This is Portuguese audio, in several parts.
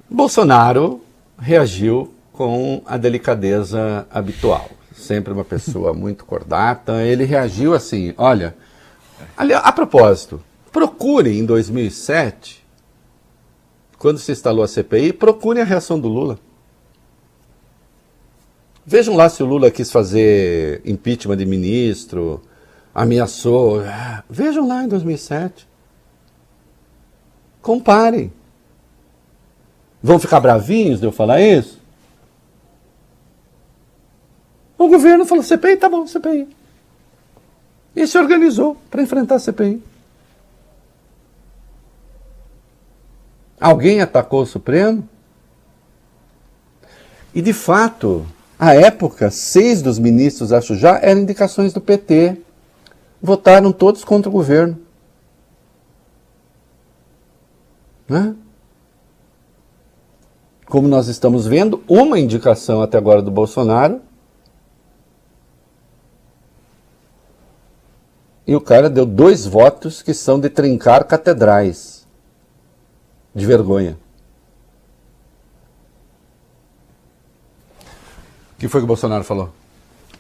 Bolsonaro reagiu com a delicadeza habitual. Sempre uma pessoa muito cordata. Ele reagiu assim, olha, a propósito, procurem em 2007, quando se instalou a CPI, procurem a reação do Lula. Vejam lá se o Lula quis fazer impeachment de ministro, ameaçou. Vejam lá em 2007. Comparem. Vão ficar bravinhos de eu falar isso? O governo falou, CPI, tá bom, CPI. E se organizou para enfrentar a CPI. Alguém atacou o Supremo? E, de fato, à época, 6 dos ministros, acho já, eram indicações do PT. Votaram todos contra o governo. Né? Como nós estamos vendo, uma indicação até agora do Bolsonaro. E o cara deu 2 votos que são de trincar catedrais. De vergonha. O que foi que o Bolsonaro falou?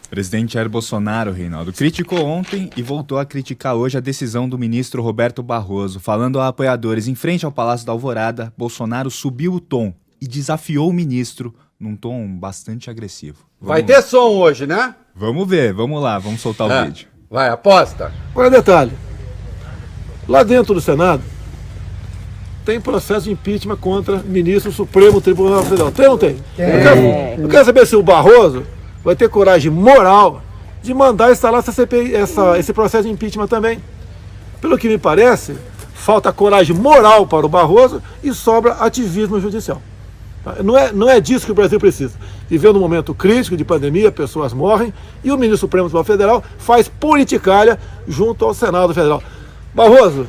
O presidente Jair Bolsonaro, Reinaldo, criticou ontem e voltou a criticar hoje a decisão do ministro Roberto Barroso. Falando a apoiadores em frente ao Palácio da Alvorada, Bolsonaro subiu o tom e desafiou o ministro num tom bastante agressivo. Vai ter som hoje, né? Vamos ver, vamos lá, vamos soltar o vídeo. Vai, aposta. Agora detalhe, lá dentro do Senado tem processo de impeachment contra o ministro do Supremo Tribunal Federal. Tem ou não tem? Eu quero saber se o Barroso vai ter coragem moral de mandar instalar essa CPI, esse processo de impeachment também. Pelo que me parece, falta coragem moral para o Barroso e sobra ativismo judicial. Não é disso que o Brasil precisa. Vivendo um momento crítico de pandemia, pessoas morrem, e o ministro Supremo Tribunal Federal faz politicalha junto ao Senado Federal. Barroso,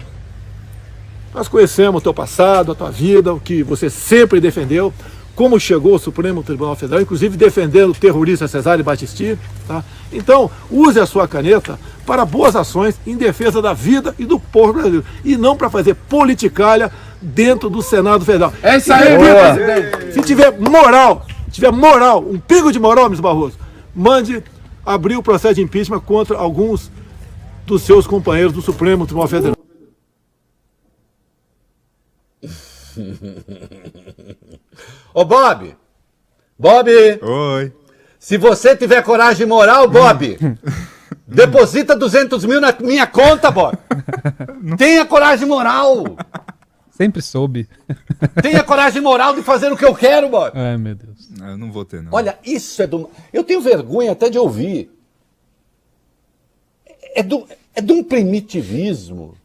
nós conhecemos o teu passado, a tua vida, o que você sempre defendeu, como chegou ao Supremo Tribunal Federal, inclusive defendendo o terrorista Cesare Battisti. Tá? Então, use a sua caneta para boas ações em defesa da vida e do povo brasileiro, e não para fazer politicalha dentro do Senado Federal. É isso aí, presidente. Se tiver moral, um pingo de moral, ministro Barroso, mande abrir o processo de impeachment contra alguns dos seus companheiros do Supremo Tribunal Federal. Ô, Bob! Oi. Se você tiver coragem moral, Bob, deposita 200 mil na minha conta, Bob. Tenha coragem moral. Sempre soube. Tenha coragem moral de fazer o que eu quero, Bob. Ai, meu Deus. Não, eu não vou ter, não. Olha, isso é do... Eu tenho vergonha até de ouvir. É de um primitivismo.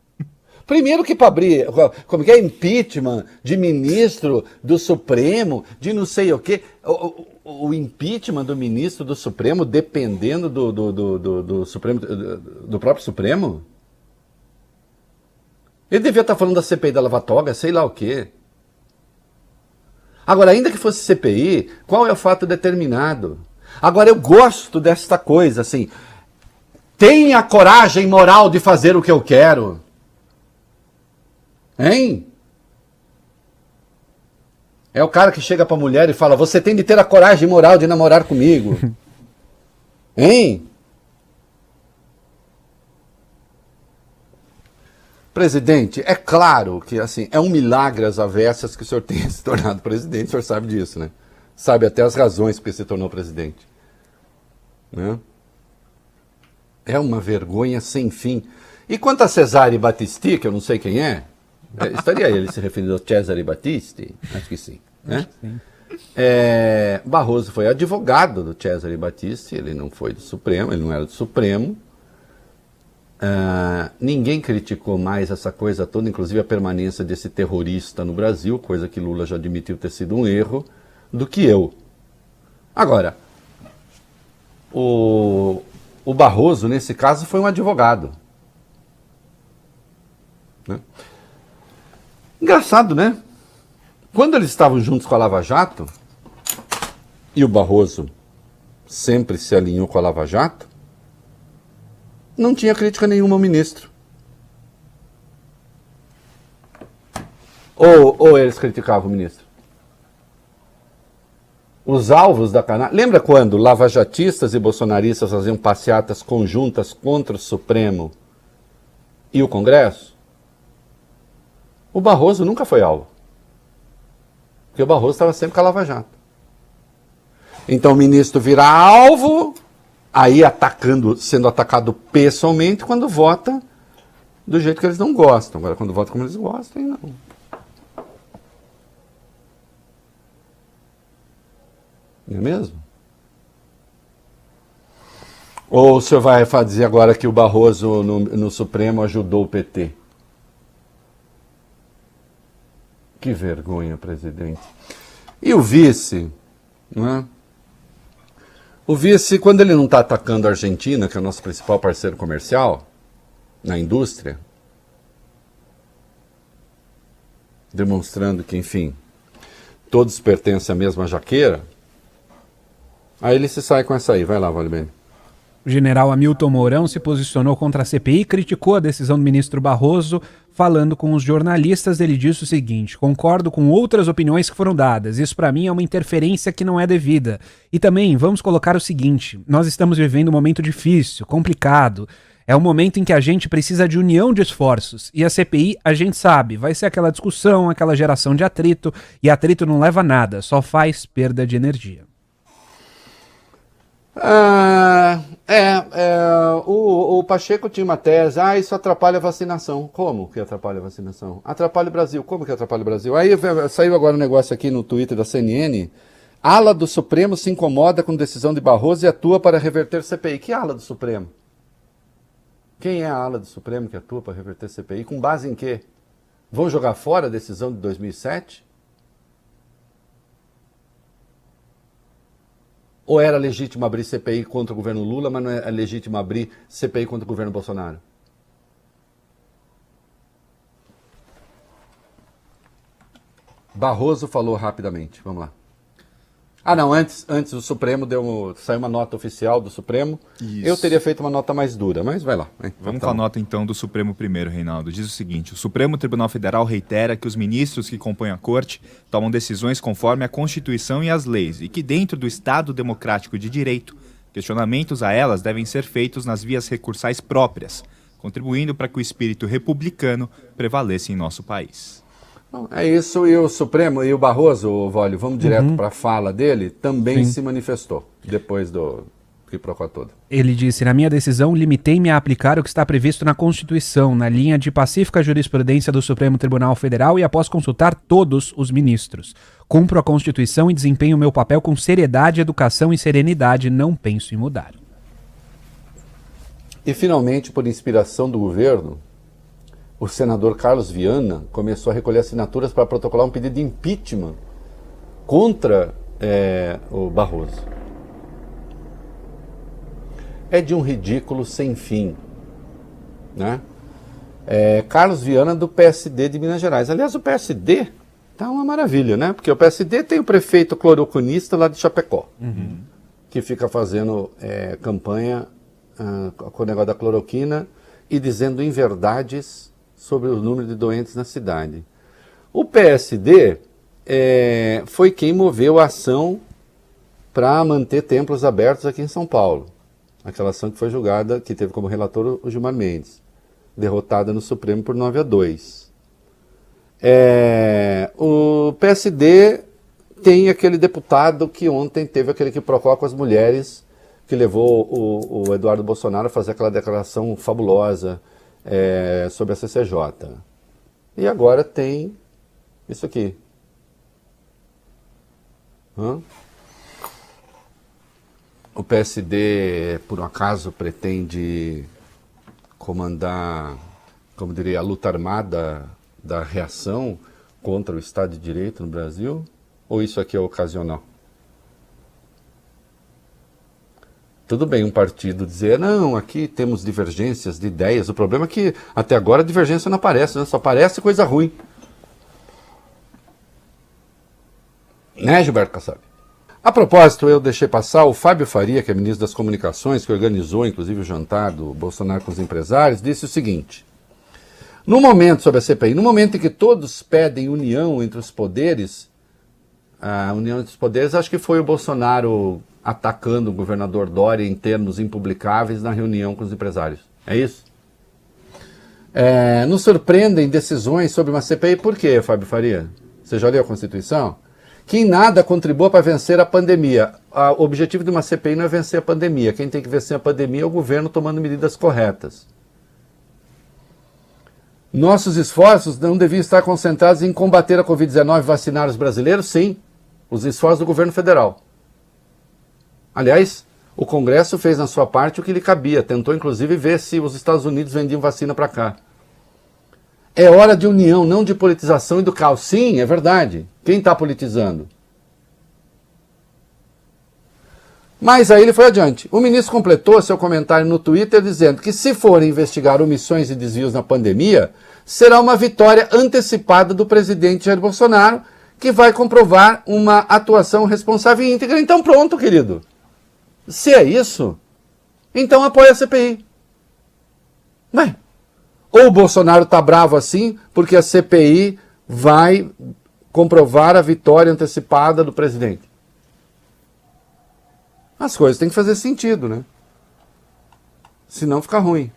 Primeiro que para abrir, como que é, impeachment de ministro do Supremo, de não sei o quê. O impeachment do ministro do Supremo, dependendo do Supremo, do próprio Supremo. Ele devia estar falando da CPI da Lava Toga, sei lá o quê. Agora, ainda que fosse CPI, qual é o fato determinado? Agora, eu gosto desta coisa, assim, tenha coragem moral de fazer o que eu quero. Hein? É o cara que chega pra mulher e fala, você tem de ter a coragem moral de namorar comigo. Hein? Presidente, é claro que assim, é um milagre às avessas que o senhor tenha se tornado presidente, o senhor sabe disso, né? Sabe até as razões porque se tornou presidente. Né? É uma vergonha sem fim. E quanto a Cesare Battisti, que eu não sei quem estaria ele se referindo ao Cesare Battisti? Acho que sim. Né? Sim. Barroso foi advogado do Cesare Battisti, ele não foi do Supremo, ele não era do Supremo. Ninguém criticou mais essa coisa toda, inclusive a permanência desse terrorista no Brasil, coisa que Lula já admitiu ter sido um erro, do que eu. Agora, o Barroso, nesse caso, foi um advogado. Né? Engraçado, né? Quando eles estavam juntos com a Lava Jato, e o Barroso sempre se alinhou com a Lava Jato, não tinha crítica nenhuma ao ministro. Ou eles criticavam o ministro? os alvos da canalha... Lembra quando lavajatistas e bolsonaristas faziam passeatas conjuntas contra o Supremo e o Congresso? O Barroso nunca foi alvo. Porque o Barroso estava sempre com a Lava Jato. Então o ministro vira alvo, aí sendo atacado pessoalmente quando vota do jeito que eles não gostam. Agora, quando vota como eles gostam, aí não. Não é mesmo? Ou o senhor vai dizer agora que o Barroso no Supremo ajudou o PT? Que vergonha, presidente. E o vice, não é? O vice, quando ele não está atacando a Argentina, que é o nosso principal parceiro comercial, na indústria, demonstrando que, enfim, todos pertencem à mesma jaqueira, aí ele se sai com essa aí. Vai lá, Valibene. O general Hamilton Mourão se posicionou contra a CPI e criticou a decisão do ministro Barroso. Falando com os jornalistas, ele disse o seguinte: concordo com outras opiniões que foram dadas, isso para mim é uma interferência que não é devida. E também, vamos colocar o seguinte, nós estamos vivendo um momento difícil, complicado, é um momento em que a gente precisa de união de esforços, e a CPI, a gente sabe, vai ser aquela discussão, aquela geração de atrito, e atrito não leva a nada, só faz perda de energia. O Pacheco tinha uma tese, isso atrapalha a vacinação. Como que atrapalha a vacinação? Atrapalha o Brasil. Como que atrapalha o Brasil? Aí saiu agora um negócio aqui no Twitter da CNN, ala do Supremo se incomoda com decisão de Barroso e atua para reverter CPI. Que ala do Supremo? Quem é a ala do Supremo que atua para reverter CPI? Com base em quê? Vão jogar fora a decisão de 2007? Ou era legítimo abrir CPI contra o governo Lula, mas não é legítimo abrir CPI contra o governo Bolsonaro? Barroso falou rapidamente, vamos lá. Não, antes o Supremo saiu uma nota oficial do Supremo. Isso. Eu teria feito uma nota mais dura, mas vai lá. Vamos com a nota então do Supremo primeiro, Reinaldo. Diz o seguinte: o Supremo Tribunal Federal reitera que os ministros que compõem a Corte tomam decisões conforme a Constituição e as leis e que dentro do Estado Democrático de Direito, questionamentos a elas devem ser feitos nas vias recursais próprias, contribuindo para que o espírito republicano prevaleça em nosso país. É isso, e o Supremo, e o Barroso, Vólio, vamos direto para a fala dele, também se manifestou, depois do quiprocó todo. Ele disse: na minha decisão, limitei-me a aplicar o que está previsto na Constituição, na linha de pacífica jurisprudência do Supremo Tribunal Federal e após consultar todos os ministros. Cumpro a Constituição e desempenho meu papel com seriedade, educação e serenidade, não penso em mudar. E finalmente, por inspiração do governo, o senador Carlos Viana começou a recolher assinaturas para protocolar um pedido de impeachment contra o Barroso. É de um ridículo sem fim, né? Carlos Viana do PSD de Minas Gerais. Aliás, o PSD tá uma maravilha, né? Porque o PSD tem o prefeito cloroquinista lá de Chapecó, que fica fazendo campanha com o negócio da cloroquina e dizendo inverdades sobre o número de doentes na cidade. O PSD foi quem moveu a ação para manter templos abertos aqui em São Paulo. Aquela ação que foi julgada, que teve como relator o Gilmar Mendes, derrotada no Supremo por 9-2. O PSD tem aquele deputado que ontem teve aquele quiprocó com as mulheres, que levou o Eduardo Bolsonaro a fazer aquela declaração fabulosa sobre a CCJ. E agora tem isso aqui. O PSD, por um acaso, pretende comandar, como diria, a luta armada da reação contra o Estado de Direito no Brasil? Ou isso aqui é ocasional? Tudo bem um partido dizer, não, aqui temos divergências de ideias. O problema é que até agora a divergência não aparece, né? Só aparece coisa ruim. Né, Gilberto Kassab? A propósito, eu deixei passar o Fábio Faria, que é ministro das Comunicações, que organizou inclusive o jantar do Bolsonaro com os empresários, disse o seguinte: no momento, sobre a CPI, no momento em que todos pedem união entre os poderes, a união dos poderes, acho que foi o Bolsonaro atacando o governador Dória em termos impublicáveis na reunião com os empresários. É isso? Nos surpreendem decisões sobre uma CPI. Por quê, Fábio Faria? Você já leu a Constituição? Que em nada contribua para vencer a pandemia. O objetivo de uma CPI não é vencer a pandemia. Quem tem que vencer a pandemia é o governo tomando medidas corretas. Nossos esforços não deviam estar concentrados em combater a Covid-19 e vacinar os brasileiros? Sim, os esforços do governo federal. Aliás, o Congresso fez na sua parte o que lhe cabia, tentou inclusive ver se os Estados Unidos vendiam vacina para cá. É hora de união, não de politização e do caos. Sim, é verdade. Quem está politizando? Mas aí ele foi adiante. O ministro completou seu comentário no Twitter dizendo que se forem investigar omissões e desvios na pandemia, será uma vitória antecipada do presidente Jair Bolsonaro, que vai comprovar uma atuação responsável e íntegra. Então pronto, querido. Se é isso, então apoia a CPI. Mas, ou o Bolsonaro está bravo assim, porque a CPI vai comprovar a vitória antecipada do presidente. As coisas têm que fazer sentido, né? Senão fica ruim.